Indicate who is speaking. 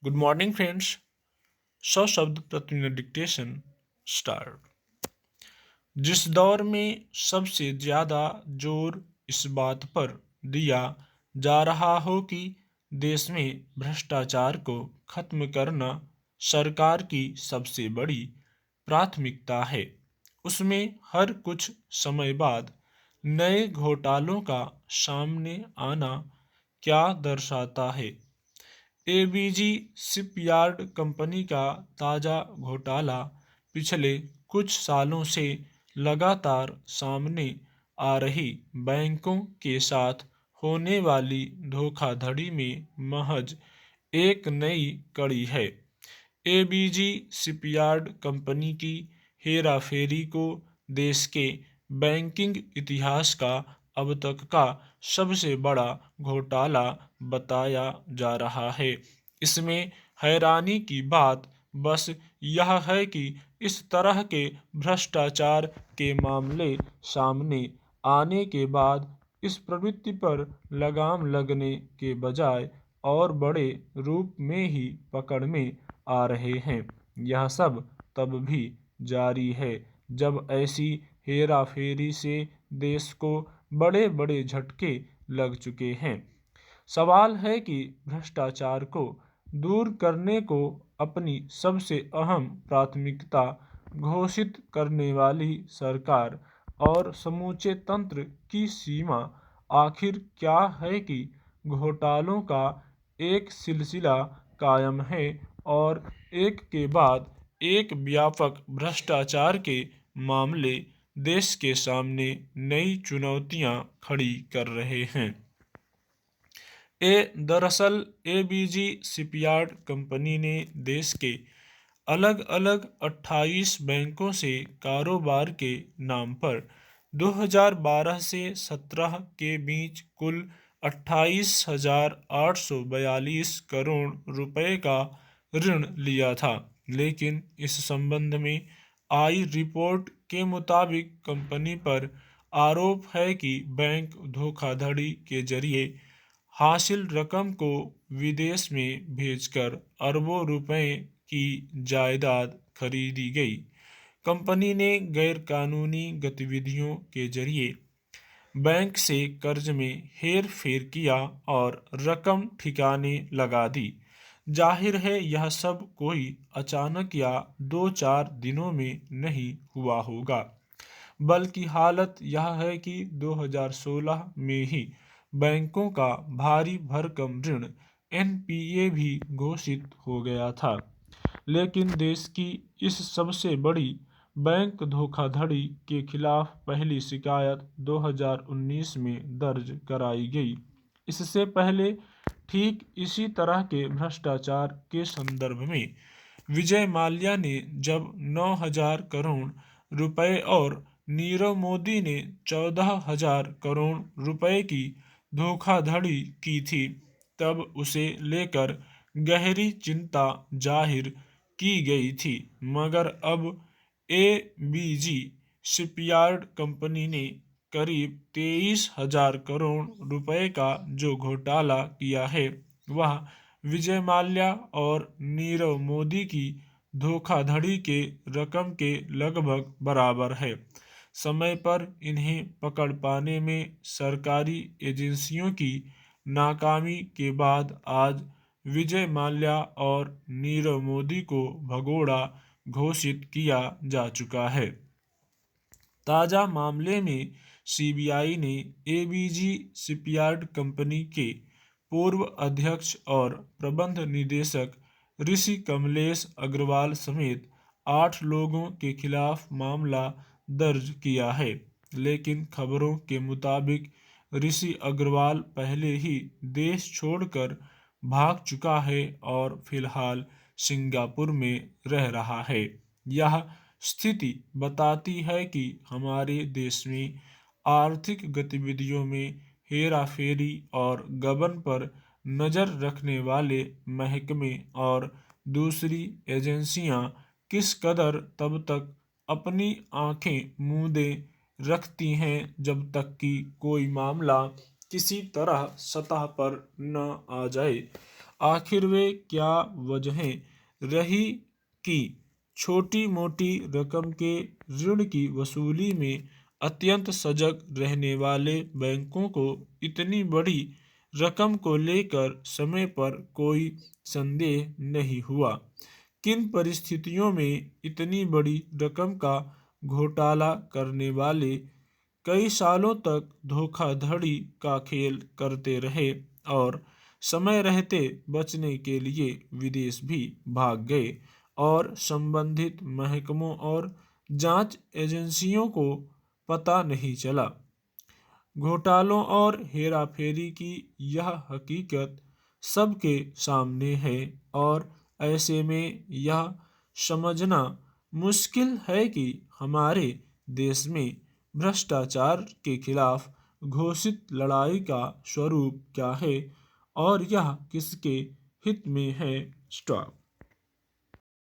Speaker 1: Good morning friends. 100 शब्द प्रतिदिन dictation start. जिस दौर में सबसे ज़्यादा जोर इस बात पर दिया जा रहा हो कि देश में भ्रष्टाचार को खत्म करना सरकार की सबसे बड़ी प्राथमिकता है, उसमें हर कुछ समय बाद नए घोटालों का सामने आना क्या दर्शाता है। एबीजी शिपयार्ड कंपनी का ताज़ा घोटाला पिछले कुछ सालों से लगातार सामने आ रही बैंकों के साथ होने वाली धोखाधड़ी में महज एक नई कड़ी है। एबीजी शिपयार्ड कंपनी की हेराफेरी को देश के बैंकिंग इतिहास का अब तक का सबसे बड़ा घोटाला बताया जा रहा है। इसमें हैरानी की बात बस यह है कि इस तरह के भ्रष्टाचार के मामले सामने आने के बाद इस प्रवृत्ति पर लगाम लगने के बजाय और बड़े रूप में ही पकड़ में आ रहे हैं। यह सब तब भी जारी है जब ऐसी हेराफेरी से देश को बड़े बड़े झटके लग चुके हैं। सवाल है कि भ्रष्टाचार को दूर करने को अपनी सबसे अहम प्राथमिकता घोषित करने वाली सरकार और समूचे तंत्र की सीमा आखिर क्या है कि घोटालों का एक सिलसिला कायम है और एक के बाद एक व्यापक भ्रष्टाचार के मामले देश के सामने नई चुनौतियां खड़ी कर रहे हैं। दरअसल एबीजी शिपयार्ड कंपनी ने देश के अलग अलग 28 बैंकों से कारोबार के नाम पर 2012 से 17 के बीच कुल 28,842 करोड़ रुपए का ऋण लिया था। लेकिन इस संबंध में आई रिपोर्ट के मुताबिक कंपनी पर आरोप है कि बैंक धोखाधड़ी के जरिए हासिल रकम को विदेश में भेजकर अरबों रुपए की जायदाद खरीदी गई। कंपनी ने गैरकानूनी गतिविधियों के जरिए बैंक से कर्ज में हेर फेर किया और रकम ठिकाने लगा दी। जाहिर है यह सब कोई अचानक या 2-4 दिनों में नहीं हुआ होगा, बल्कि हालत यह है कि 2016 में ही बैंकों का भारी भरकम ऋण एनपीए भी घोषित हो गया था। लेकिन देश की इस सबसे बड़ी बैंक धोखाधड़ी के खिलाफ पहली शिकायत 2019 में दर्ज कराई गई। इससे पहले ठीक इसी तरह के भ्रष्टाचार के संदर्भ में विजय माल्या ने जब 9,000 करोड़ रुपए और नीरव मोदी ने 14,000 करोड़ रुपए की धोखाधड़ी की थी, तब उसे लेकर गहरी चिंता जाहिर की गई थी। मगर अब एबीजी शिपयार्ड कंपनी ने करीब 23,000 करोड़ रुपए का जो घोटाला किया है, वह विजय माल्या और नीरव मोदी की धोखाधड़ी के रकम के लगभग बराबर है। समय पर इन्हें पकड़ पाने में सरकारी एजेंसियों की नाकामी के बाद आज विजय माल्या और नीरव मोदी को भगोड़ा घोषित किया जा चुका है। ताज़ा मामले में सीबीआई ने एबीजी शिपयार्ड कंपनी के पूर्व अध्यक्ष और प्रबंध निदेशक ऋषि कमलेश अग्रवाल समेत 8 लोगों के खिलाफ मामला दर्ज किया है। लेकिन खबरों के मुताबिक ऋषि अग्रवाल पहले ही देश छोड़कर भाग चुका है और फिलहाल सिंगापुर में रह रहा है। यह स्थिति बताती है कि हमारे देश में आर्थिक गतिविधियों में हेराफेरी और गबन पर नज़र रखने वाले महकमे और दूसरी एजेंसियां किस कदर तब तक अपनी आंखें मूंदे रखती हैं जब तक कि कोई मामला किसी तरह सतह पर न आ जाए। आखिर वे क्या वजहें रही कि छोटी मोटी रकम के ऋण की वसूली में अत्यंत सजग रहने वाले बैंकों को इतनी बड़ी रकम को लेकर समय पर कोई संदेह नहीं हुआ। किन परिस्थितियों में इतनी बड़ी रकम का घोटाला करने वाले कई सालों तक धोखाधड़ी का खेल करते रहे और समय रहते बचने के लिए विदेश भी भाग गए और संबंधित महकमों और जांच एजेंसियों को पता नहीं चला। घोटालों और हेराफेरी की यह हकीकत सबके सामने है और ऐसे में यह समझना मुश्किल है कि हमारे देश में भ्रष्टाचार के खिलाफ घोषित लड़ाई का स्वरूप क्या है और यह किसके हित में है। स्टॉप।